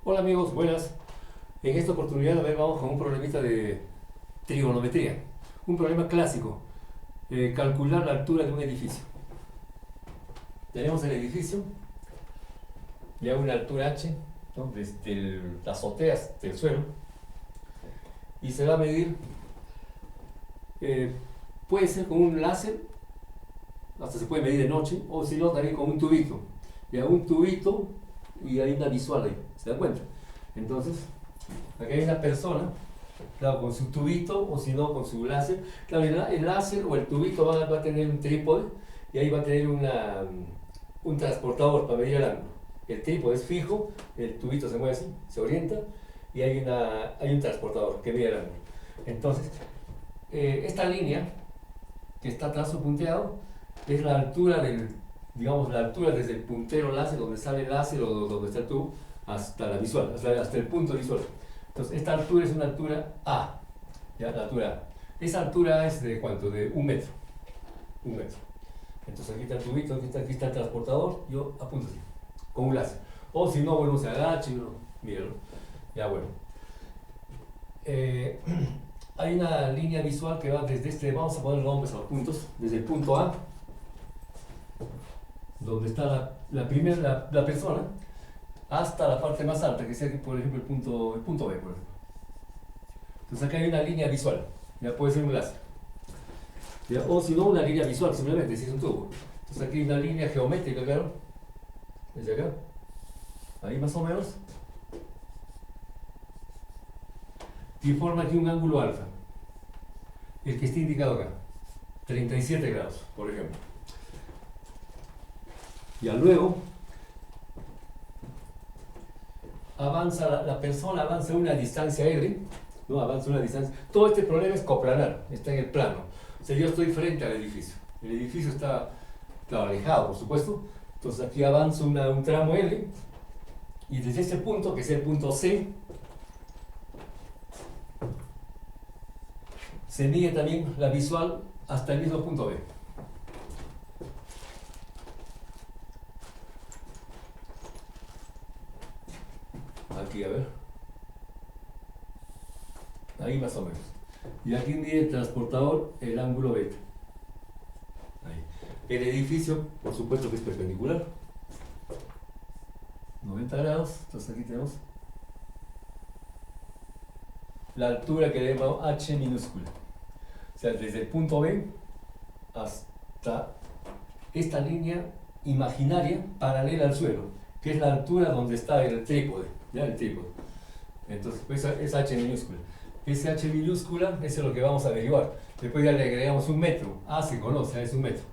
Hola amigos, buenas. En esta oportunidad, a ver, vamos con un problemita de trigonometría. Un problema clásico. Calcular la altura de un edificio. Tenemos el edificio, ya una altura h, ¿no? Desde la azotea hasta el suelo, y se va a medir, eh, puede ser con un láser, hasta se puede medir de noche, o si no, también con un tubito. Ya un tubito y hay una visual ahí, ¿se dan cuenta? Entonces, aquí hay una persona, claro, con su tubito o si no con su láser. Claro, el láser o el tubito va a tener un trípode y ahí va a tener un transportador para medir el ángulo. El trípode es fijo, el tubito se mueve así, se orienta y hay un transportador que mide el ángulo. Entonces, esta línea que está trazo punteado es la altura digamos, la altura desde el puntero láser, donde sale el láser o donde está el tubo, hasta la visual, hasta el punto visual. Entonces, esta altura es una altura A, ¿ya? La altura A. Esa altura es de ¿cuánto? De un metro. Un metro. Entonces, aquí está el tubito, aquí está el transportador, yo apunto así, con un láser. O si no, bueno, se agacha y uno, míralo. Ya, bueno. Eh, hay una línea visual que va desde vamos a poner nombres a los puntos, desde el punto A, donde está la persona, hasta la parte más alta, que sea, por ejemplo, el punto B, por ejemplo. Entonces acá hay una línea visual, ya puede ser un láser. ¿Ya? O si no, una línea visual, simplemente, si es un tubo. Entonces aquí hay una línea geométrica, claro, desde acá, ahí más o menos, y forma aquí un ángulo alfa, el que está indicado acá, 37 grados, por ejemplo. Ya luego, la persona avanza una distancia R, ¿no? Avanza una distancia. Todo este problema es coplanar, está en el plano. O sea, yo estoy frente al edificio. El edificio está, claro, alejado, por supuesto. Entonces aquí avanzo un tramo L y desde ese punto, que es el punto C, se mide también la visual hasta el mismo punto B. Aquí, a ver. Ahí más o menos. Y aquí mide el transportador el ángulo beta. Ahí. El edificio, por supuesto que es perpendicular. 90 grados. Entonces aquí tenemos la altura que le llamamos h minúscula. O sea, desde el punto B hasta esta línea imaginaria paralela al suelo, que es la altura donde está el trípode, ¿ya? El trípode. Entonces, pues, es h minúscula. Ese h minúscula es lo que vamos a averiguar. Después ya le agregamos un metro. A se conoce, es un metro.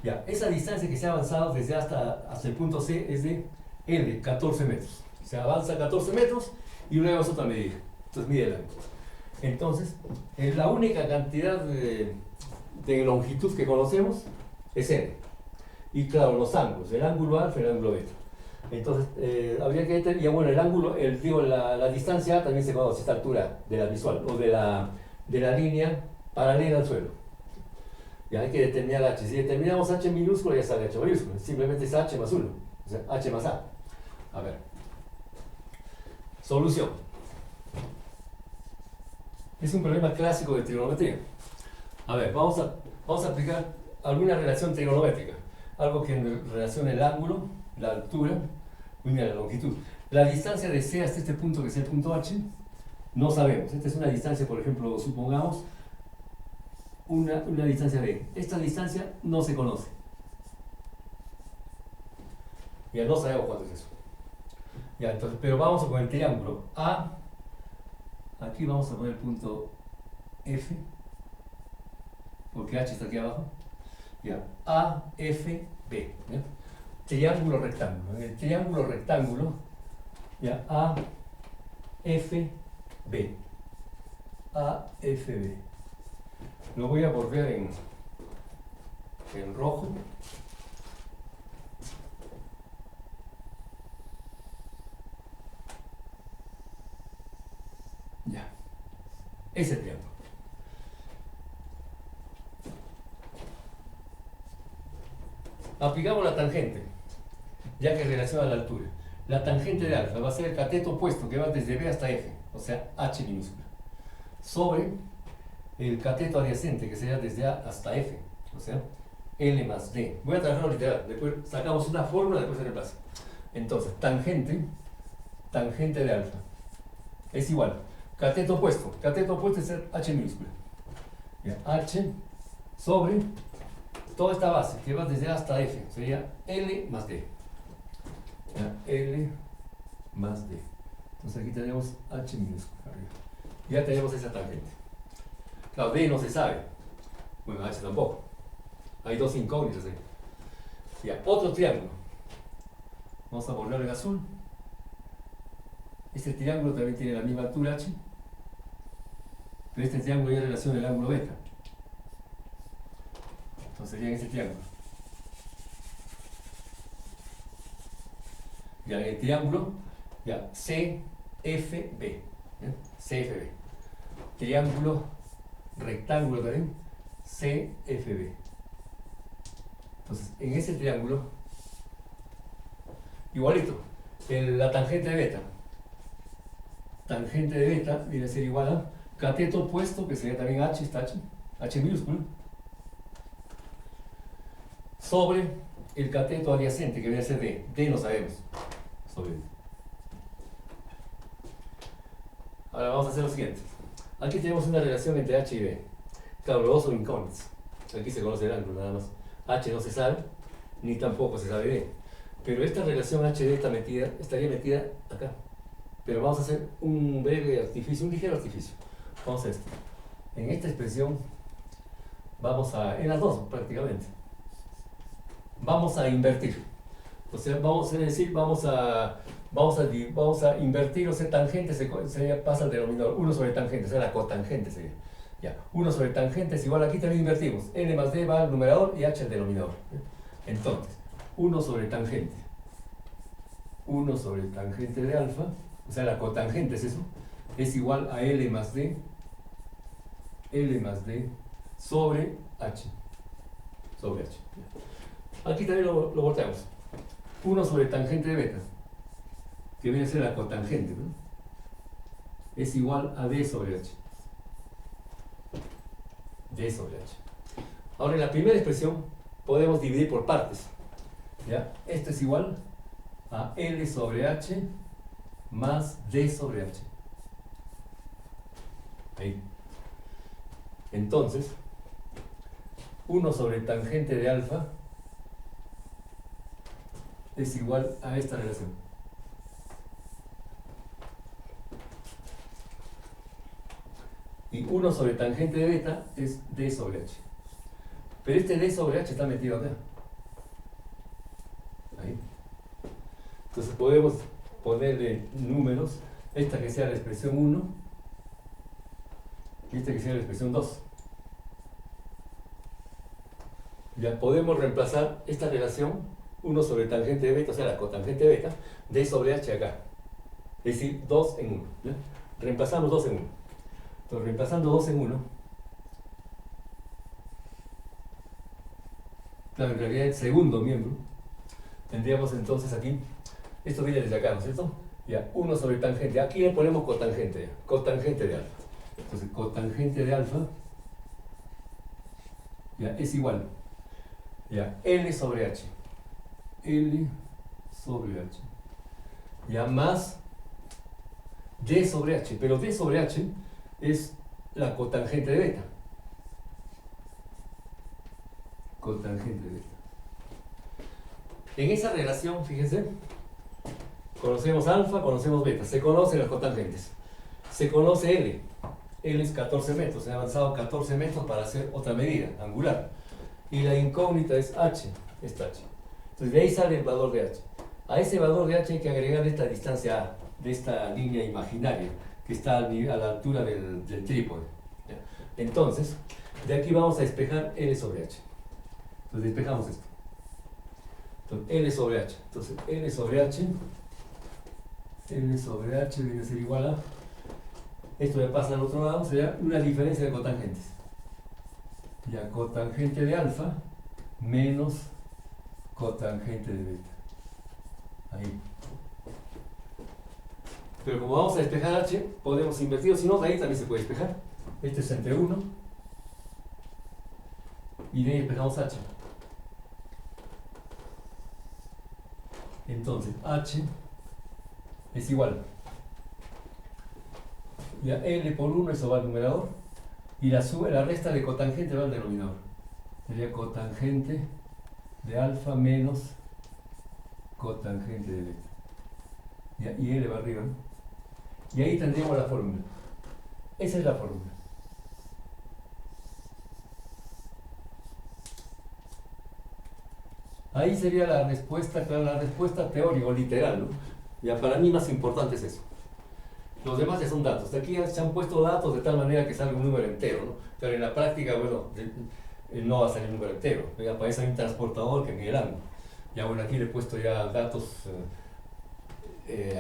Ya, esa distancia que se ha avanzado desde hasta el punto C es de L, 14 metros. Se avanza 14 metros y luego es otra medida. Entonces, mídela. Entonces, la única cantidad de longitud que conocemos es N. Y claro, los ángulos, el ángulo alfa y el ángulo beta. Entonces, habría que tener, ya bueno, el ángulo, digo, la distancia A también se conoce, esta altura de la visual, o de la línea paralela al suelo. Ya hay que determinar H. Si determinamos H minúscula, ya sale H mayúscula. Simplemente es H más 1, o sea, H más A. A ver. Solución. Es un problema clásico de trigonometría. A ver, vamos a aplicar alguna relación trigonométrica. Algo que relacione el ángulo, la altura y la longitud. La distancia de C hasta este punto, que es el punto H, no sabemos. Esta es una distancia, por ejemplo, supongamos una distancia D. Esta distancia no se conoce. Ya no sabemos cuánto es eso. Ya, entonces, pero vamos con el triángulo A. Aquí vamos a poner el punto F, porque H está aquí abajo. Ya, A, F, B. ¿Ya? Triángulo rectángulo. En el triángulo rectángulo, ya, A, F, B. A, F, B. Lo voy a bordear en rojo. Ya. Ese triángulo. Aplicamos la tangente, ya que relaciona la altura. La tangente de alfa va a ser el cateto opuesto que va desde B hasta F, o sea, H minúscula, sobre el cateto adyacente que sería desde A hasta F, o sea, L más D. Voy a trabajarlo literal, después sacamos una fórmula, después se reemplaza. Entonces, tangente de alfa es igual, cateto opuesto es el H minúscula. Ya, H sobre toda esta base que va desde A hasta F, sería L más D. Ya, L más D. Entonces aquí tenemos H minúscula arriba. Ya tenemos esa tangente. Claro, D no se sabe. Bueno, H tampoco. Hay dos incógnitas ahí. Ya, otro triángulo. Vamos a borrar el azul. Este triángulo también tiene la misma altura H. Pero este triángulo ya relaciona el ángulo beta. Entonces sería en este triángulo. Ya, en el triángulo, ya, CFB. ¿Ya? CFB. Triángulo rectángulo también, CFB. Entonces, en ese triángulo, igualito, la tangente de beta. Tangente de beta viene a ser igual a cateto opuesto, que sería también H, está H minúscula, sobre el cateto adyacente, que viene a ser D. D no sabemos. Sobre D. Ahora vamos a hacer lo siguiente. Aquí tenemos una relación entre H y B. Claro, los dos son incógnitos. Aquí se conoce el ángulo nada más. H no se sabe, ni tampoco se sabe B. Pero esta relación HD estaría metida acá. Pero vamos a hacer un breve artificio, un ligero artificio. Vamos a esto. En esta expresión, en las dos prácticamente, vamos a invertir. O sea, vamos a invertir, o sea, tangente pasa al denominador, 1 sobre tangente, o sea, la cotangente sería. Ya, 1 sobre tangente es igual, aquí también invertimos, n más d va al numerador y h al denominador. Entonces, 1 sobre tangente de alfa, o sea, la cotangente es eso, es igual a L más D sobre H. Aquí también lo volteamos. 1 sobre tangente de beta, que viene a ser la cotangente, ¿no? Es igual a D sobre H. Ahora, en la primera expresión podemos dividir por partes. ¿Ya? Esto es igual a L sobre H más D sobre H. Ahí. Entonces, 1 sobre tangente de alfa es igual a esta relación. Y 1 sobre tangente de beta es D sobre H. Pero este D sobre H está metido acá. Ahí. Entonces podemos ponerle números, esta que sea la expresión 1 y esta que sea la expresión 2. Ya podemos reemplazar esta relación 1 sobre tangente de beta, o sea la cotangente de beta, D sobre H acá. Es decir, 2 en 1. ¿Ya? Reemplazamos 2 en 1. Entonces, reemplazando 2 en 1, claro, en realidad el segundo miembro, tendríamos entonces aquí, esto viene desde acá, ¿no es cierto? Ya, 1 sobre tangente, aquí le ponemos cotangente, cotangente de alfa. Entonces, cotangente de alfa, ya, es igual, ya, L sobre H, ya, más D sobre H, pero D sobre H es la cotangente de beta. En esa relación, fíjense, conocemos alfa, conocemos beta, se conocen las cotangentes. Se conoce L. L es 14 metros, he avanzado 14 metros para hacer otra medida, angular. Y la incógnita es H, esta H. Entonces de ahí sale el valor de H. A ese valor de H hay que agregar esta distancia A, de esta línea imaginaria, que está a la altura del trípode. ¿Ya? Entonces, de aquí vamos a despejar L sobre H. Entonces despejamos esto. Entonces, L sobre H. Entonces, L sobre H viene a ser igual a, esto ya pasa al otro lado, sería una diferencia de cotangentes. Ya, cotangente de alfa menos cotangente de beta. Ahí. Pero como vamos a despejar h, podemos invertirlo, si no, de ahí también se puede despejar. Este es entre 1 y de ahí despejamos h. Entonces, h es igual a L por 1, eso va al numerador, y la resta de cotangente va al denominador. Sería cotangente de alfa menos cotangente de beta. Y L va arriba, ¿no? Y ahí tendríamos la fórmula. Esa es la fórmula. Ahí sería la respuesta, claro, la respuesta teórica o literal, ¿no? Ya para mí más importante es eso. Los demás ya son datos. Aquí se han puesto datos de tal manera que salga un número entero, ¿no? Pero en la práctica, bueno, no va a salir un número entero. Ya para eso hay un transportador que mide el ángulo. Ya bueno, aquí le he puesto ya datos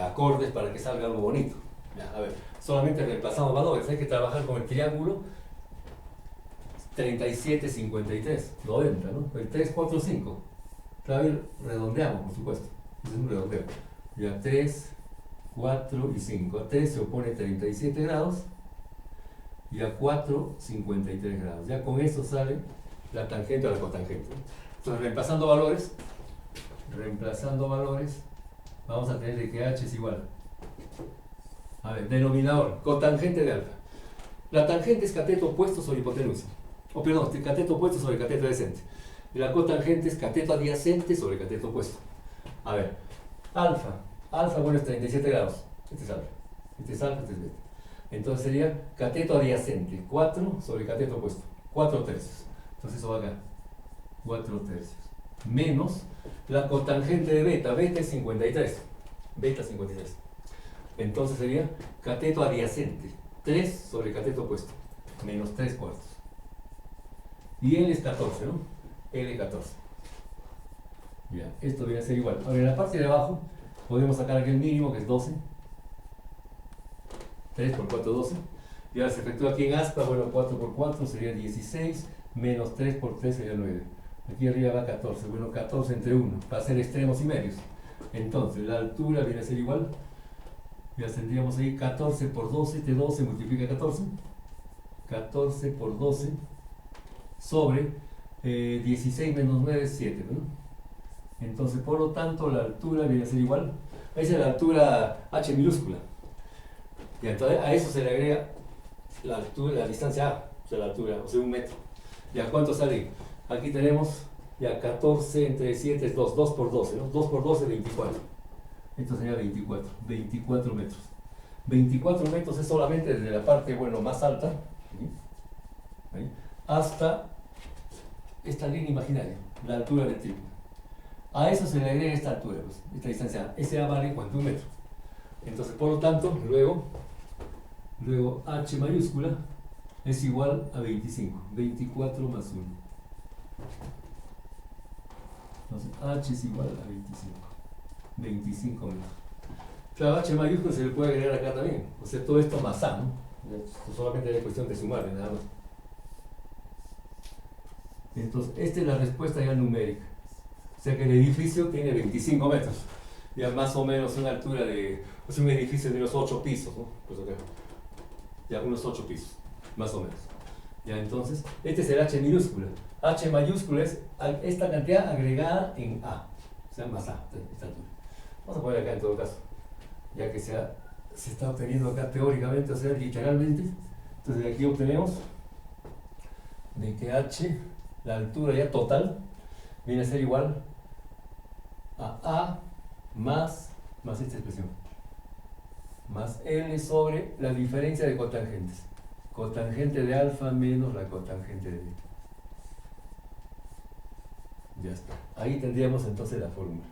acordes para que salga algo bonito. Ya, a ver, solamente reemplazamos valores. Hay que trabajar con el triángulo 37, 53, 90, ¿no? El 3, 4, 5. Claro, redondeamos, por supuesto. Es un redondeo. Ya 3, 4 y 5. A 3 se opone 37 grados y a 4, 53 grados. Ya con eso sale la tangente o la cotangente. Entonces, reemplazando valores, vamos a tener de que h es igual. A ver, denominador, cotangente de alfa. La tangente es cateto opuesto sobre hipotenusa. O perdón, cateto opuesto sobre cateto adyacente. Y la cotangente es cateto adyacente sobre cateto opuesto. A ver, alfa bueno es 37 grados. Este es alfa, este es beta. Entonces sería cateto adyacente, 4 sobre cateto opuesto, 4 tercios. Entonces eso va acá, 4 tercios. Menos la cotangente de beta es 53. Beta 53. Entonces sería cateto adyacente, 3 sobre cateto opuesto, menos 3 cuartos. Y L es 14, ¿no? L 14. Ya, esto viene a ser igual. Ahora en la parte de abajo podemos sacar aquí el mínimo que es 12. 3 por 4, 12. Y ahora se efectúa aquí en aspa, bueno, 4 por 4 sería 16, menos 3 por 3 sería 9. Aquí arriba va 14, bueno, 14 entre 1, para hacer extremos y medios. Entonces, la altura viene a ser igual, ya tendríamos ahí 14 por 12, este 12 multiplica 14. 14 por 12 sobre 16 menos 9 es 7, ¿no? Entonces, por lo tanto, la altura viene a ser igual. Esa es la altura h minúscula. Y entonces a eso se le agrega la altura, la distancia a, o sea, la altura, o sea, 1 metro. ¿Ya cuánto sale? Aquí tenemos ya 14 entre 7 es 2, 2 por 12, ¿no? 2 por 12 es 24. Esto sería 24 metros. 24 metros es solamente desde la parte, bueno, más alta, ¿sí? ¿Sí? Hasta esta línea imaginaria, la altura del triángulo. A eso se le agrega esta altura, pues, esta distancia. Ese A vale ¿cuánto? 1 metro. Entonces, por lo tanto, luego h mayúscula es igual a 25. 24 más 1. Entonces, h es igual a 25. 25 metros. Claro, h mayúscula se le puede agregar acá también. O sea, todo esto más a, ¿no? Esto solamente es cuestión de sumarle, nada más. Entonces, esta es la respuesta ya numérica. O sea que el edificio tiene 25 metros. Ya más o menos una altura de, o sea, un edificio de unos 8 pisos, ¿no? Pues acá. Ya unos 8 pisos, más o menos. Ya entonces, este es el h minúscula. H mayúscula es esta cantidad agregada en A. O sea, más A, esta altura. Vamos a poner acá en todo caso. Ya que se está obteniendo acá teóricamente, o sea, literalmente. Entonces de aquí obtenemos de que h, la altura ya total, viene a ser igual a más esta expresión, más L sobre la diferencia de cotangentes. Cotangente de alfa menos la cotangente de beta. Ya está. Ahí tendríamos entonces la fórmula.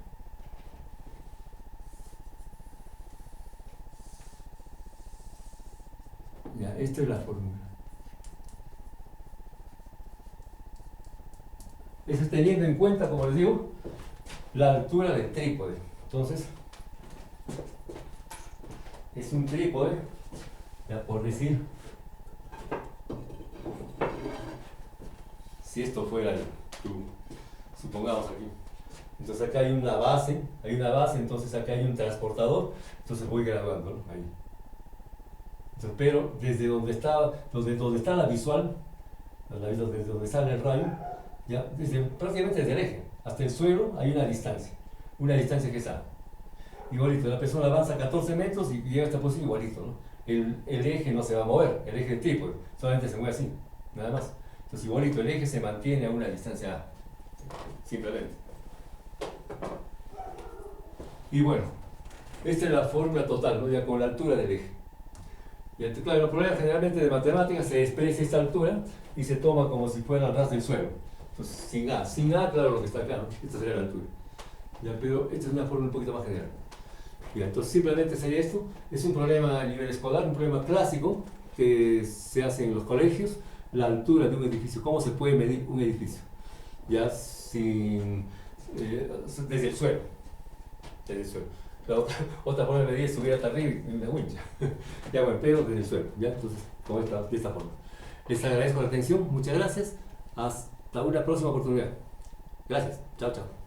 Ya, esta es la fórmula. Eso es teniendo en cuenta, como les digo, la altura del trípode. Entonces, es un trípode, ya por decir, si esto fuera supongamos aquí, Entonces acá hay una base, entonces acá hay un transportador, entonces voy graduando, ¿no? Ahí. Entonces, pero desde donde está la visual, desde donde sale el rayo, ya, prácticamente desde el eje hasta el suelo hay una distancia que es A. Igualito, la persona avanza 14 metros y llega a esta posición igualito, ¿no? El eje no se va a mover, el eje trípode, solamente se mueve así, nada más. Entonces igualito, el eje se mantiene a una distancia A, simplemente. Y bueno, esta es la fórmula total, ¿no? Ya con la altura del eje. Y claro, los problemas generalmente de matemáticas se expresa esta altura y se toma como si fuera el ras del suelo. Entonces, sin A, claro, lo que está acá, ¿no? Esta sería la altura. Ya, pero esta es una fórmula un poquito más general. Ya, entonces, simplemente sería esto. Es un problema a nivel escolar, un problema clásico que se hace en los colegios. La altura de un edificio, ¿cómo se puede medir un edificio? Ya, desde el suelo. Desde el suelo. La otra forma de medir es subir hasta arriba y una wincha. Ya bueno, pero desde el suelo. Ya, entonces, de esta forma. Les agradezco la atención, muchas gracias. Hasta una próxima oportunidad. Gracias. Chao, chao.